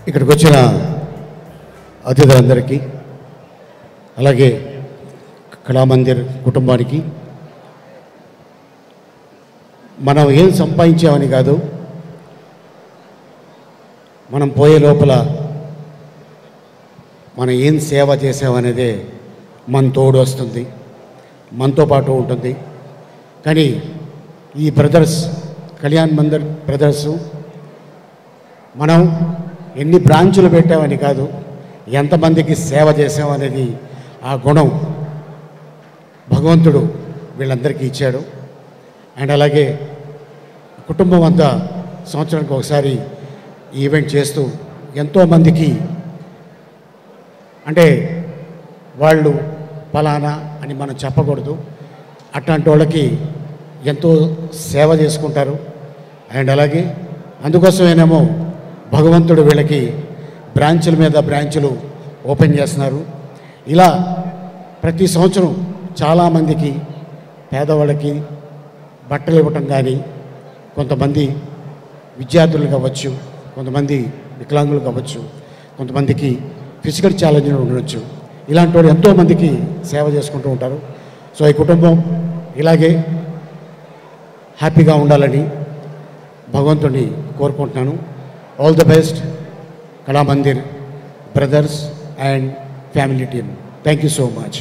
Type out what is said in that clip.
ఇక్కడికి వచ్చిన అతిథులందరికీ అలాగే కళామందిర్ కుటుంబానికి మనం ఏం సంపాదించామని కాదు, మనం పోయే లోపల మనం ఏం సేవ చేసామనేదే మన తోడు వస్తుంది, మనతో పాటు ఉంటుంది. కానీ ఈ బ్రదర్స్, కళ్యాణ్ మందిర్ బ్రదర్సు, మనం ఎన్ని బ్రాంచులు పెట్టామని కాదు, ఎంతమందికి సేవ చేసామనేది ఆ గుణం భగవంతుడు వీళ్ళందరికీ ఇచ్చాడు. అండ్ అలాగే కుటుంబం అంతా సంవత్సరానికి ఒకసారి ఈవెంట్ చేస్తూ ఎంతోమందికి, అంటే వాళ్ళు ఫలానా అని మనం చెప్పకూడదు, అట్లాంటి వాళ్ళకి ఎంతో సేవ చేసుకుంటారు. అండ్ అలాగే అందుకోసమేనేమో భగవంతుడు వీళ్ళకి బ్రాంచుల మీద బ్రాంచులు ఓపెన్ చేస్తున్నారు. ఇలా ప్రతి సంవత్సరం చాలామందికి పేదవాళ్ళకి బట్టలు ఇవ్వటం కానీ, కొంతమంది విద్యార్థులు కావచ్చు, కొంతమంది వికలాంగులు కావచ్చు, కొంతమందికి ఫిజికల్ ఛాలెంజ్లు ఉండవచ్చు, ఇలాంటి వాళ్ళు ఎంతోమందికి సేవ చేసుకుంటూ ఉంటారు. సో ఈ కుటుంబం ఇలాగే హ్యాపీగా ఉండాలని భగవంతుడిని కోరుకుంటున్నాను. All the best Kalamandir brothers and family team. Thank you so much.